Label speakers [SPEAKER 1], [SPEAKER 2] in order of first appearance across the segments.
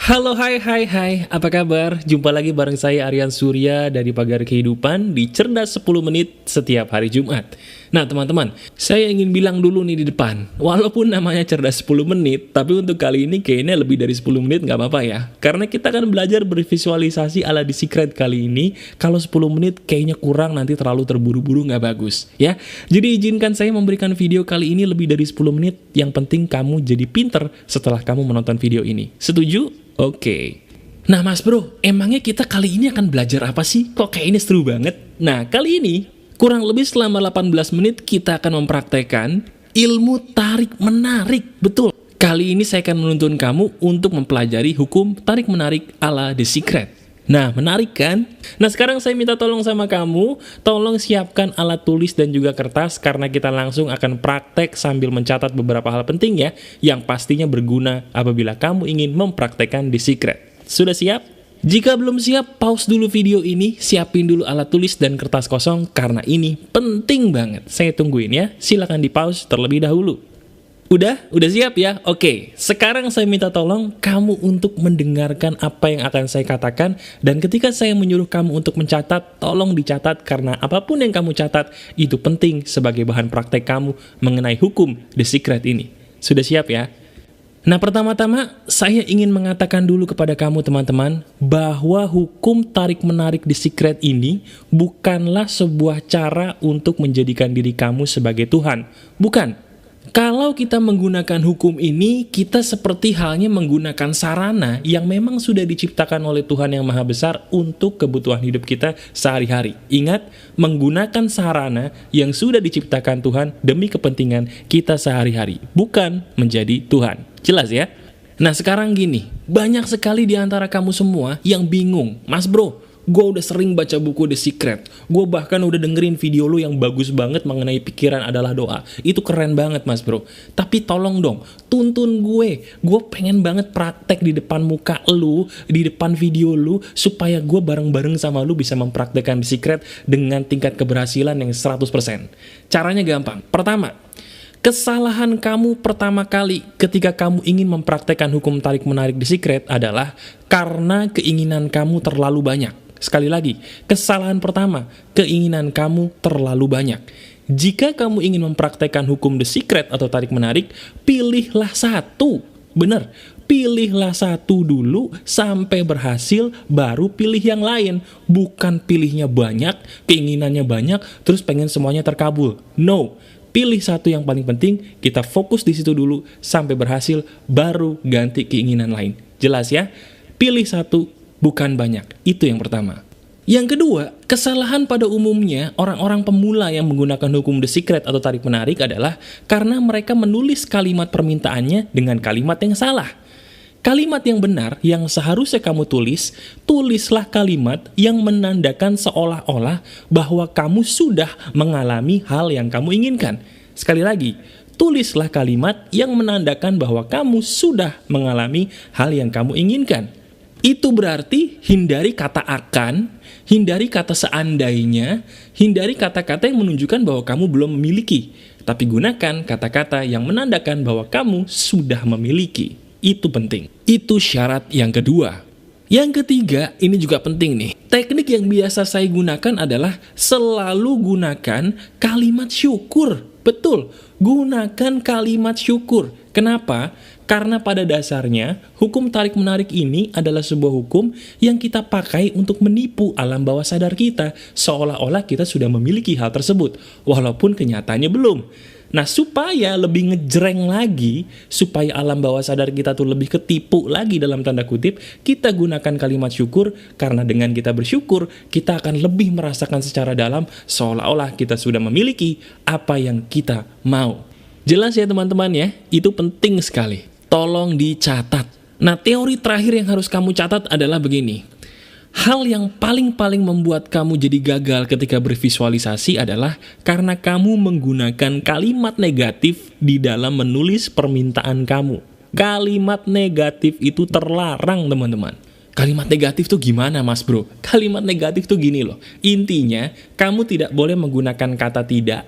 [SPEAKER 1] Halo, hai, apa kabar? Jumpa lagi bareng saya Aryan Surya dari Pagar Kehidupan di Cerdas 10 Menit setiap hari Jumat. Nah teman-teman, saya ingin bilang dulu nih di depan, walaupun namanya Cerdas 10 Menit, tapi untuk kali ini kayaknya lebih dari 10 menit nggak apa-apa ya. Karena kita akan belajar bervisualisasi ala The Secret kali ini, kalau 10 menit kayaknya kurang, nanti terlalu terburu-buru nggak bagus ya. Jadi izinkan saya memberikan video kali ini lebih dari 10 menit, yang penting kamu jadi pinter setelah kamu menonton video ini. Setuju? Oke. Nah mas bro, emangnya kita kali ini akan belajar apa sih? Kok kayaknya seru banget? Nah kali ini, kurang lebih selama 18 menit kita akan mempraktekkan ilmu tarik-menarik. Betul. Kali ini saya akan menuntun kamu untuk mempelajari hukum tarik-menarik ala The Secret. Nah, menarik kan? Nah, sekarang saya minta tolong sama kamu, tolong siapkan alat tulis dan juga kertas, karena kita langsung akan praktek sambil mencatat beberapa hal penting ya, yang pastinya berguna apabila kamu ingin mempraktekkan The Secret. Sudah siap? Jika belum siap, pause dulu video ini, siapin dulu alat tulis dan kertas kosong, karena ini penting banget. Saya tungguin ya, silakan di pause terlebih dahulu. Udah siap ya? Oke, sekarang saya minta tolong kamu untuk mendengarkan apa yang akan saya katakan, dan ketika saya menyuruh kamu untuk mencatat, tolong dicatat, karena apapun yang kamu catat, itu penting sebagai bahan praktek kamu mengenai hukum The Secret ini. Sudah siap ya? Nah, pertama-tama saya ingin mengatakan dulu kepada kamu teman-teman, bahwa hukum tarik-menarik The Secret ini bukanlah sebuah cara untuk menjadikan diri kamu sebagai Tuhan. Bukan. Kalau kita menggunakan hukum ini, kita seperti halnya menggunakan sarana yang memang sudah diciptakan oleh Tuhan yang Maha Besar untuk kebutuhan hidup kita sehari-hari. Ingat, menggunakan sarana yang sudah diciptakan Tuhan demi kepentingan kita sehari-hari, bukan menjadi Tuhan. Jelas ya? Nah sekarang gini, banyak sekali di antara kamu semua yang bingung, Mas bro, gue udah sering baca buku The Secret. Gue bahkan udah dengerin video lu yang bagus banget mengenai pikiran adalah doa. Itu keren banget mas bro. Tapi tolong dong, tuntun gue. Gue pengen banget praktek di depan muka lu, di depan video lu, supaya gue bareng-bareng sama lu bisa mempraktekkan The Secret dengan tingkat keberhasilan yang 100%. Caranya gampang. Pertama, kesalahan kamu pertama kali ketika kamu ingin mempraktekkan hukum tarik-menarik The Secret adalah karena keinginan kamu terlalu banyak. Sekali lagi, kesalahan pertama, keinginan kamu terlalu banyak. Jika kamu ingin mempraktekkan hukum The Secret atau tarik-menarik, pilihlah satu. Bener, pilihlah satu dulu sampai berhasil, baru pilih yang lain. Bukan pilihnya banyak, keinginannya banyak, terus pengen semuanya terkabul. No, pilih satu yang paling penting, kita fokus di situ dulu sampai berhasil, baru ganti keinginan lain. Jelas ya? Pilih satu, bukan banyak. Itu yang pertama. Yang kedua, kesalahan pada umumnya orang-orang pemula yang menggunakan hukum The Secret atau tarik-menarik adalah karena mereka menulis kalimat permintaannya dengan kalimat yang salah. Kalimat yang benar yang seharusnya kamu tulis, tulislah kalimat yang menandakan seolah-olah bahwa kamu sudah mengalami hal yang kamu inginkan. Sekali lagi, tulislah kalimat yang menandakan bahwa kamu sudah mengalami hal yang kamu inginkan. Itu berarti hindari kata akan, hindari kata seandainya, hindari kata-kata yang menunjukkan bahwa kamu belum memiliki. Tapi gunakan kata-kata yang menandakan bahwa kamu sudah memiliki. Itu penting. Itu syarat yang kedua. Yang ketiga, ini juga penting nih. Teknik yang biasa saya gunakan adalah selalu gunakan kalimat syukur. Betul, gunakan kalimat syukur. Kenapa? Karena pada dasarnya, hukum tarik-menarik ini adalah sebuah hukum yang kita pakai untuk menipu alam bawah sadar kita, seolah-olah kita sudah memiliki hal tersebut, walaupun kenyataannya belum. Nah, supaya lebih ngejreng lagi, supaya alam bawah sadar kita tuh lebih ketipu lagi dalam tanda kutip, kita gunakan kalimat syukur, karena dengan kita bersyukur, kita akan lebih merasakan secara dalam, seolah-olah kita sudah memiliki apa yang kita mau. Jelas ya teman-teman ya, itu penting sekali. Tolong dicatat. Nah, teori terakhir yang harus kamu catat adalah begini. Hal yang paling-paling membuat kamu jadi gagal ketika bervisualisasi adalah karena kamu menggunakan kalimat negatif di dalam menulis permintaan kamu. Kalimat negatif itu terlarang, teman-teman. Kalimat negatif tuh gimana, mas bro? Kalimat negatif tuh gini loh. Intinya, kamu tidak boleh menggunakan kata tidak.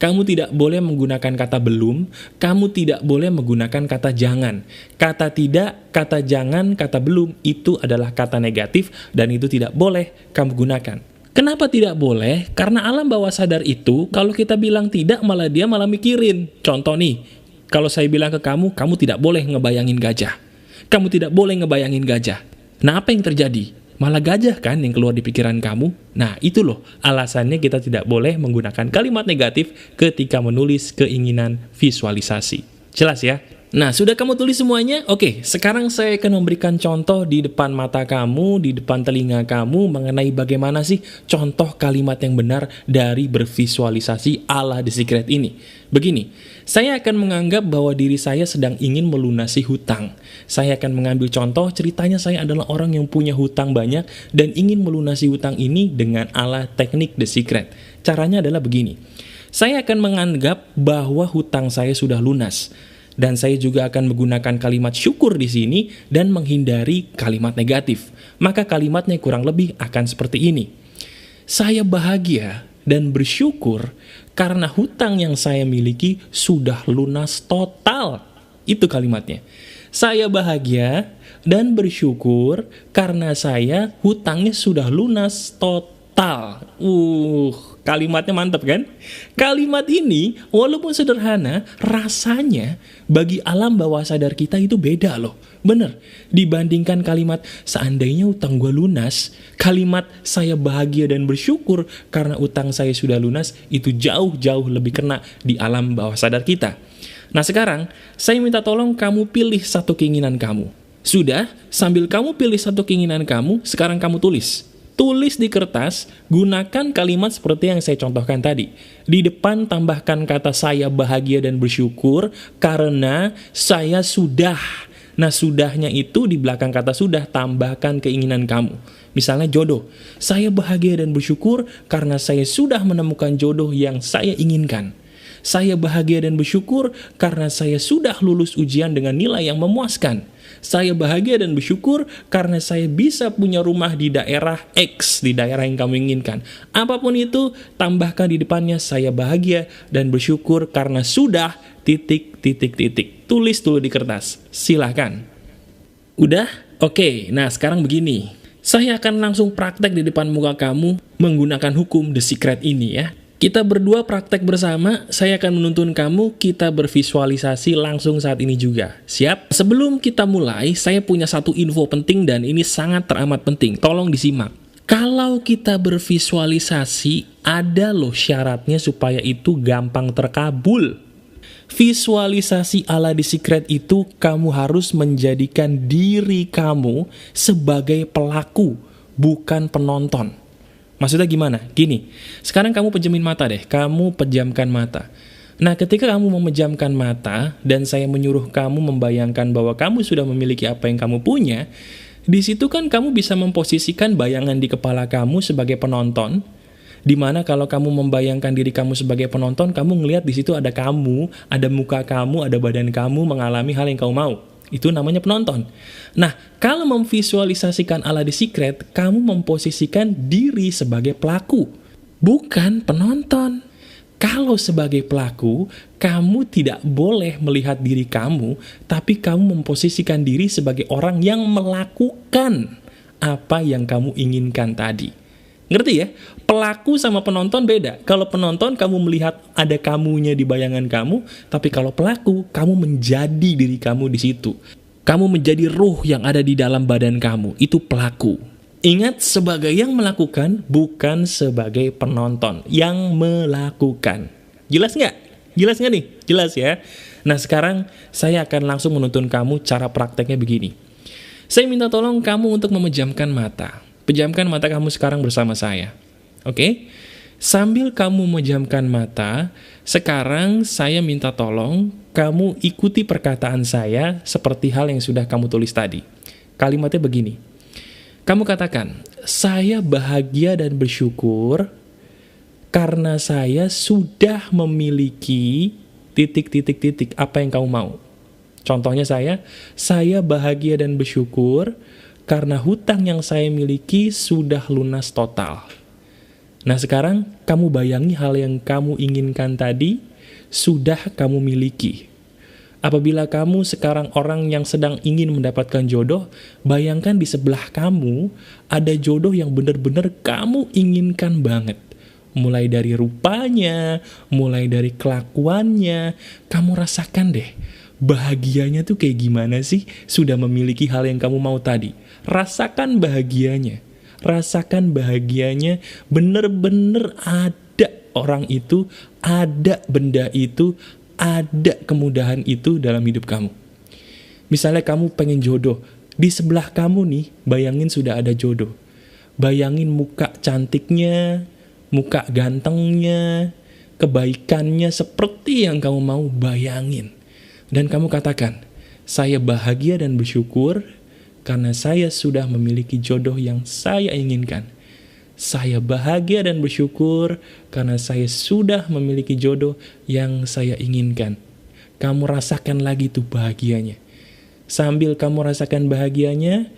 [SPEAKER 1] Kamu tidak boleh menggunakan kata belum, kamu tidak boleh menggunakan kata jangan. Kata tidak, kata jangan, kata belum itu adalah kata negatif dan itu tidak boleh kamu gunakan. Kenapa tidak boleh? Karena alam bawah sadar itu kalau kita bilang tidak malah dia malah mikirin. Contoh nih, kalau saya bilang ke kamu, kamu tidak boleh ngebayangin gajah. Kamu tidak boleh ngebayangin gajah. Nah, apa yang terjadi? Malah gajah kan yang keluar di pikiran kamu. Nah, itu loh alasannya kita tidak boleh menggunakan kalimat negatif ketika menulis keinginan visualisasi. Jelas ya? Nah, sudah kamu tulis semuanya? Oke, sekarang saya akan memberikan contoh di depan mata kamu, di depan telinga kamu mengenai bagaimana sih contoh kalimat yang benar dari bervisualisasi ala The Secret ini. Begini, saya akan menganggap bahwa diri saya sedang ingin melunasi hutang. Saya akan mengambil contoh ceritanya saya adalah orang yang punya hutang banyak dan ingin melunasi hutang ini dengan ala teknik The Secret. Caranya adalah begini, saya akan menganggap bahwa hutang saya sudah lunas. Dan saya juga akan menggunakan kalimat syukur di sini dan menghindari kalimat negatif. Maka kalimatnya kurang lebih akan seperti ini. Saya bahagia dan bersyukur karena hutang yang saya miliki sudah lunas total. Itu kalimatnya. Saya bahagia dan bersyukur karena saya hutangnya sudah lunas total. Kalimatnya mantap kan? Kalimat ini walaupun sederhana, rasanya bagi alam bawah sadar kita itu beda loh. Bener, dibandingkan kalimat seandainya utang gue lunas, kalimat saya bahagia dan bersyukur karena utang saya sudah lunas, itu jauh-jauh lebih kena di alam bawah sadar kita. Nah sekarang, saya minta tolong kamu pilih satu keinginan kamu. Sudah, sambil kamu pilih satu keinginan kamu, sekarang kamu tulis. Tulis di kertas, gunakan kalimat seperti yang saya contohkan tadi. Di depan tambahkan kata saya bahagia dan bersyukur karena saya sudah. Nah sudahnya itu di belakang kata sudah tambahkan keinginan kamu. Misalnya jodoh. Saya bahagia dan bersyukur karena saya sudah menemukan jodoh yang saya inginkan. Saya bahagia dan bersyukur karena saya sudah lulus ujian dengan nilai yang memuaskan. Saya bahagia dan bersyukur karena saya bisa punya rumah di daerah X, di daerah yang kamu inginkan. Apapun itu, tambahkan di depannya saya bahagia dan bersyukur karena sudah ... Tulis dulu di kertas. Silahkan. Udah? Oke, nah sekarang begini. Saya akan langsung praktek di depan muka kamu menggunakan hukum The Secret ini ya. Kita berdua praktek bersama, saya akan menuntun kamu, kita bervisualisasi langsung saat ini juga. Siap? Sebelum kita mulai, saya punya satu info penting dan ini sangat teramat penting. Tolong disimak. Kalau kita bervisualisasi, ada loh syaratnya supaya itu gampang terkabul. Visualisasi ala The Secret itu, kamu harus menjadikan diri kamu sebagai pelaku, bukan penonton. Maksudnya gimana? Gini, sekarang kamu pejamin mata deh, kamu pejamkan mata. Nah, ketika kamu memejamkan mata, dan saya menyuruh kamu membayangkan bahwa kamu sudah memiliki apa yang kamu punya, di situ kan kamu bisa memposisikan bayangan di kepala kamu sebagai penonton, dimana kalau kamu membayangkan diri kamu sebagai penonton, kamu ngelihat di situ ada kamu, ada muka kamu, ada badan kamu mengalami hal yang kamu mau. Itu namanya penonton. Nah, kalau memvisualisasikan ala The Secret, kamu memposisikan diri sebagai pelaku, bukan penonton. Kalau sebagai pelaku, kamu tidak boleh melihat diri kamu, tapi kamu memposisikan diri sebagai orang yang melakukan apa yang kamu inginkan tadi. Ngerti ya? Pelaku sama penonton beda. Kalau penonton, kamu melihat ada kamunya di bayangan kamu, tapi kalau pelaku, kamu menjadi diri kamu di situ. Kamu menjadi ruh yang ada di dalam badan kamu. Itu pelaku. Ingat, sebagai yang melakukan, bukan sebagai penonton. Yang melakukan. Jelas nggak? Jelas nggak nih? Jelas ya? Nah, sekarang saya akan langsung menuntun kamu cara prakteknya begini. Saya minta tolong kamu untuk memejamkan mata. Pejamkan mata kamu sekarang bersama saya. Oke? Sambil kamu memejamkan mata, sekarang saya minta tolong kamu ikuti perkataan saya seperti hal yang sudah kamu tulis tadi. Kalimatnya begini. Kamu katakan, saya bahagia dan bersyukur karena saya sudah memiliki ... apa yang kamu mau. Contohnya saya bahagia dan bersyukur karena hutang yang saya miliki sudah lunas total. Nah sekarang kamu bayangi hal yang kamu inginkan tadi sudah kamu miliki. Apabila kamu sekarang orang yang sedang ingin mendapatkan jodoh, bayangkan di sebelah kamu ada jodoh yang benar-benar kamu inginkan banget. Mulai dari rupanya, mulai dari kelakuannya, kamu rasakan deh. Bahagianya tuh kayak gimana sih sudah memiliki hal yang kamu mau tadi. Rasakan bahagianya. Rasakan bahagianya, bener-bener ada orang itu, ada benda itu, ada kemudahan itu dalam hidup kamu. Misalnya kamu pengen jodoh, di sebelah kamu nih, bayangin sudah ada jodoh. Bayangin muka cantiknya, muka gantengnya, kebaikannya seperti yang kamu mau, bayangin. Dan kamu katakan, saya bahagia dan bersyukur karena saya sudah memiliki jodoh yang saya inginkan. Saya bahagia dan bersyukur karena saya sudah memiliki jodoh yang saya inginkan. Kamu rasakan lagi tuh bahagianya. Sambil kamu rasakan bahagianya,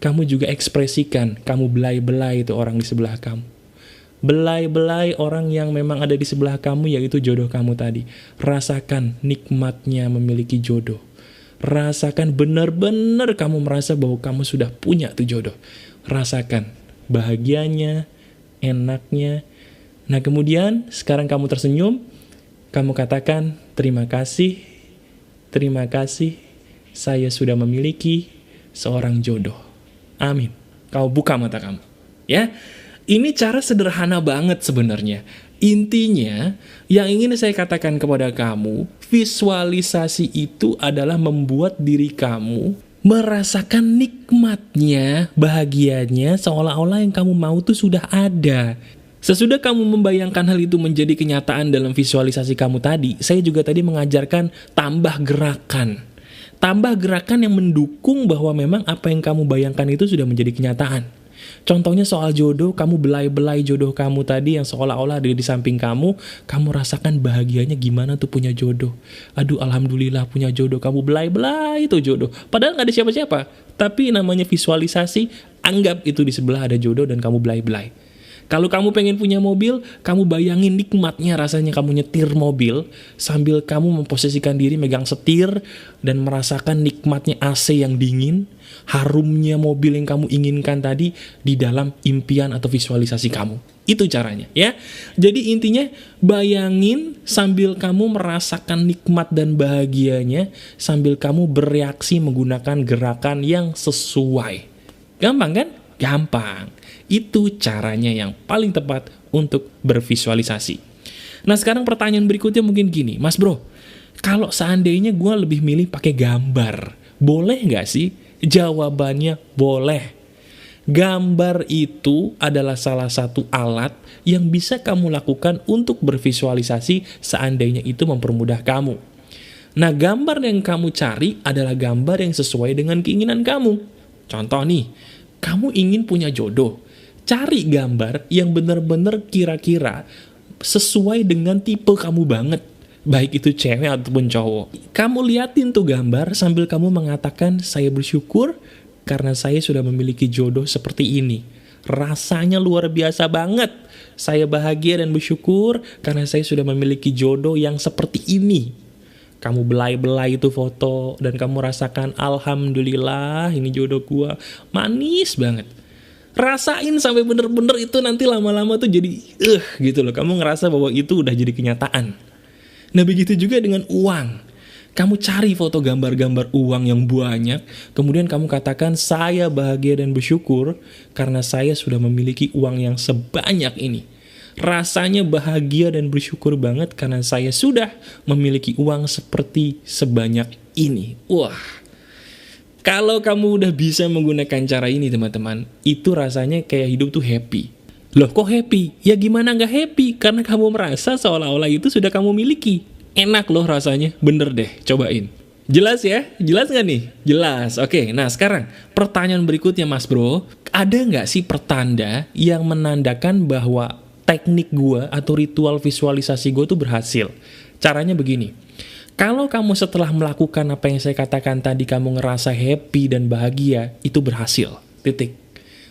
[SPEAKER 1] kamu juga ekspresikan, kamu belai-belai itu orang di sebelah kamu. Belai-belai orang yang memang ada di sebelah kamu, yaitu jodoh kamu tadi. Rasakan nikmatnya memiliki jodoh. Rasakan benar-benar kamu merasa bahwa kamu sudah punya tuh jodoh. Rasakan bahagianya, enaknya. Nah kemudian sekarang kamu tersenyum, kamu katakan terima kasih, saya sudah memiliki seorang jodoh. Amin. Kau buka mata kamu. Ya, ini cara sederhana banget sebenarnya. Intinya, yang ingin saya katakan kepada kamu, visualisasi itu adalah membuat diri kamu merasakan nikmatnya, bahagianya, seolah-olah yang kamu mau tuh sudah ada. Sesudah kamu membayangkan hal itu menjadi kenyataan dalam visualisasi kamu tadi, saya juga tadi mengajarkan tambah gerakan. Tambah gerakan yang mendukung bahwa memang apa yang kamu bayangkan itu sudah menjadi kenyataan. Contohnya soal jodoh, kamu belai-belai jodoh kamu tadi yang seolah-olah ada di samping kamu rasakan bahagianya gimana tuh punya jodoh. Aduh, alhamdulillah punya jodoh, kamu belai-belai tuh jodoh. Padahal gak ada siapa-siapa, tapi namanya visualisasi, anggap itu di sebelah ada jodoh dan kamu belai-belai. Kalau kamu pengen punya mobil, kamu bayangin nikmatnya rasanya kamu nyetir mobil, sambil kamu memposisikan diri megang setir, dan merasakan nikmatnya AC yang dingin, harumnya mobil yang kamu inginkan tadi, di dalam impian atau visualisasi kamu. Itu caranya, ya. Jadi intinya, bayangin sambil kamu merasakan nikmat dan bahagianya, sambil kamu bereaksi menggunakan gerakan yang sesuai. Gampang kan? Gampang. Itu caranya yang paling tepat untuk bervisualisasi. Nah sekarang pertanyaan berikutnya mungkin gini, Mas bro, kalau seandainya gue lebih milih pakai gambar, boleh nggak sih? Jawabannya boleh. Gambar itu adalah salah satu alat yang bisa kamu lakukan untuk bervisualisasi seandainya itu mempermudah kamu. Nah gambar yang kamu cari adalah gambar yang sesuai dengan keinginan kamu. Contoh nih, kamu ingin punya jodoh. Cari gambar yang benar-benar kira-kira sesuai dengan tipe kamu banget. Baik itu cewek ataupun cowok. Kamu liatin tuh gambar sambil kamu mengatakan, saya bersyukur karena saya sudah memiliki jodoh seperti ini. Rasanya luar biasa banget. Saya bahagia dan bersyukur karena saya sudah memiliki jodoh yang seperti ini. Kamu belai-belai itu foto dan kamu rasakan, alhamdulillah ini jodoh gua. Manis banget. Rasain sampai bener-bener itu nanti lama-lama tuh jadi gitu loh. Kamu ngerasa bahwa itu udah jadi kenyataan. Nah begitu juga dengan uang. Kamu cari foto gambar-gambar uang yang banyak, kemudian kamu katakan, saya bahagia dan bersyukur karena saya sudah memiliki uang yang sebanyak ini. Rasanya bahagia dan bersyukur banget karena saya sudah memiliki uang seperti sebanyak ini. Wah. Kalau kamu udah bisa menggunakan cara ini teman-teman, itu rasanya kayak hidup tuh happy. Loh kok happy? Ya gimana nggak happy? Karena kamu merasa seolah-olah itu sudah kamu miliki. Enak loh rasanya, bener deh, cobain. Jelas ya? Jelas nggak nih? Jelas, oke. Nah sekarang, pertanyaan berikutnya mas bro, ada nggak sih pertanda yang menandakan bahwa teknik gue atau ritual visualisasi gue tuh berhasil? Caranya begini. Kalau kamu setelah melakukan apa yang saya katakan tadi, kamu ngerasa happy dan bahagia, itu berhasil. Titik.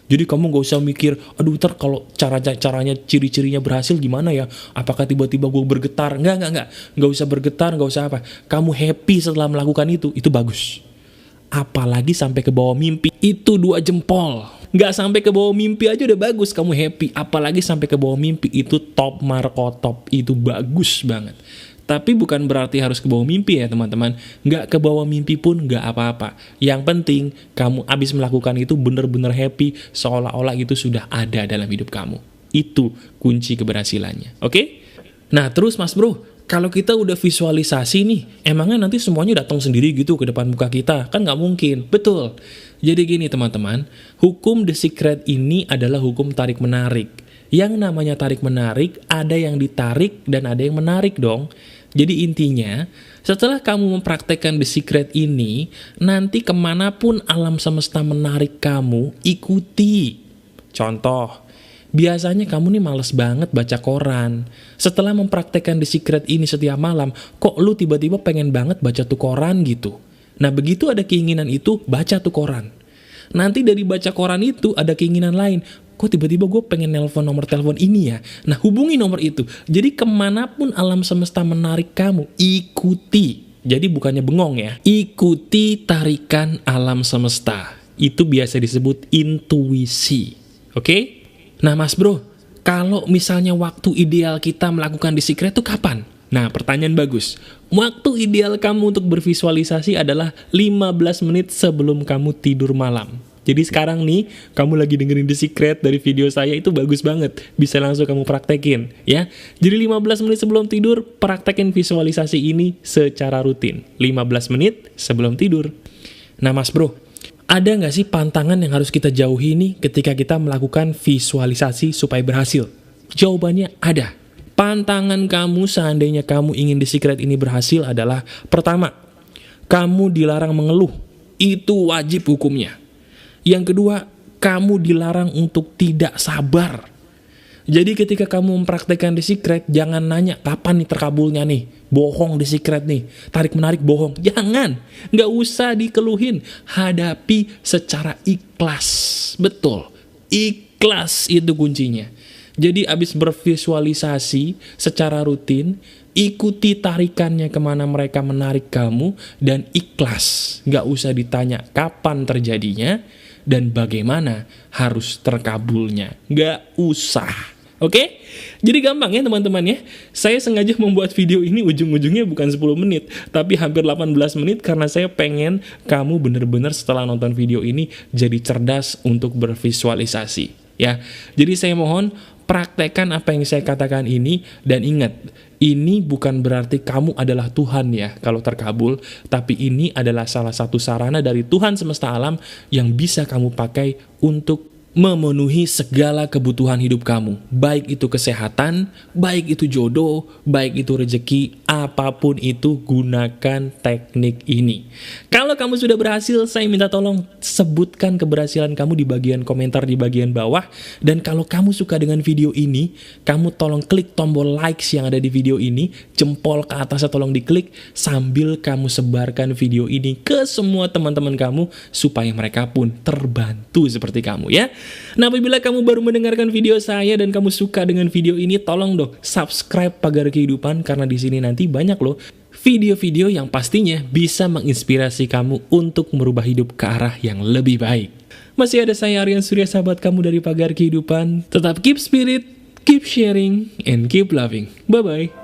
[SPEAKER 1] Jadi kamu gak usah mikir, aduh ntar kalau caranya ciri-cirinya berhasil gimana ya? Apakah tiba-tiba gue bergetar? Enggak. Gak usah bergetar, gak usah apa. Kamu happy setelah melakukan itu bagus. Apalagi sampai ke bawah mimpi, itu 2 jempol. Gak sampai ke bawah mimpi aja udah bagus, kamu happy. Apalagi sampai ke bawah mimpi, itu top marko top, itu bagus banget. Tapi bukan berarti harus ke bawah mimpi ya teman-teman. Nggak ke bawah mimpi pun nggak apa-apa. Yang penting kamu abis melakukan itu bener-bener happy, seolah-olah itu sudah ada dalam hidup kamu. Itu kunci keberhasilannya. Oke? Nah terus mas bro, kalau kita udah visualisasi nih, emangnya nanti semuanya datang sendiri gitu ke depan muka kita? Kan nggak mungkin. Betul. Jadi gini teman-teman, hukum The Secret ini adalah hukum tarik-menarik. Yang namanya tarik-menarik, ada yang ditarik dan ada yang menarik dong. Jadi intinya, setelah kamu mempraktekkan The Secret ini, nanti kemanapun alam semesta menarik kamu, ikuti. Contoh, biasanya kamu nih males banget baca koran. Setelah mempraktekkan The Secret ini setiap malam, kok lu tiba-tiba pengen banget baca tuh koran gitu. Nah begitu ada keinginan itu, baca tuh koran. Nanti dari baca koran itu ada keinginan lain, kok tiba-tiba gue pengen nelpon nomor telepon ini ya. Nah hubungi nomor itu. Jadi kemanapun alam semesta menarik kamu, ikuti. Jadi bukannya bengong ya. Ikuti tarikan alam semesta. Itu biasa disebut intuisi. Oke? Nah mas bro, kalau misalnya waktu ideal kita melakukan The Secret itu kapan? Nah pertanyaan bagus. Waktu ideal kamu untuk bervisualisasi adalah 15 menit sebelum kamu tidur malam. Jadi sekarang nih, kamu lagi dengerin The Secret dari video saya, itu bagus banget. Bisa langsung kamu praktekin, ya. Jadi 15 menit sebelum tidur, praktekin visualisasi ini secara rutin. 15 menit sebelum tidur. Nah mas bro, ada nggak sih pantangan yang harus kita jauhi nih ketika kita melakukan visualisasi supaya berhasil? Jawabannya ada. Pantangan kamu seandainya kamu ingin The Secret ini berhasil adalah, pertama, kamu dilarang mengeluh. Itu wajib hukumnya. Yang kedua, kamu dilarang untuk tidak sabar. Jadi ketika kamu mempraktekkan The Secret, jangan nanya kapan nih terkabulnya nih. Bohong The Secret nih, tarik-menarik bohong. Jangan, nggak usah dikeluhin. Hadapi secara ikhlas. Betul, ikhlas itu kuncinya. Jadi abis bervisualisasi secara rutin, ikuti tarikannya kemana mereka menarik kamu, dan ikhlas. Nggak usah ditanya kapan terjadinya, dan bagaimana harus terkabulnya. Nggak usah. Oke? Jadi gampang ya teman-teman ya. Saya sengaja membuat video ini ujung-ujungnya bukan 10 menit, tapi hampir 18 menit karena saya pengen kamu bener-bener setelah nonton video ini jadi cerdas untuk bervisualisasi. Ya, jadi saya mohon praktekkan apa yang saya katakan ini, dan ingat, ini bukan berarti kamu adalah Tuhan ya kalau terkabul, tapi ini adalah salah satu sarana dari Tuhan semesta alam yang bisa kamu pakai untuk memenuhi segala kebutuhan hidup kamu. Baik itu kesehatan, baik itu jodoh, baik itu rezeki, apapun itu, gunakan teknik ini. Kalau kamu sudah berhasil, saya minta tolong sebutkan keberhasilan kamu di bagian komentar di bagian bawah. Dan kalau kamu suka dengan video ini, kamu tolong klik tombol likes yang ada di video ini, jempol ke atasnya tolong diklik, sambil kamu sebarkan video ini ke semua teman-teman kamu, supaya mereka pun terbantu seperti kamu ya. Nah apabila kamu baru mendengarkan video saya dan kamu suka dengan video ini, tolong dong subscribe Pagar Kehidupan, karena di sini nanti banyak loh video-video yang pastinya bisa menginspirasi kamu untuk merubah hidup ke arah yang lebih baik. Masih ada saya Aryan Surya, sahabat kamu dari Pagar Kehidupan. Tetap keep spirit, keep sharing, and keep loving. Bye-bye.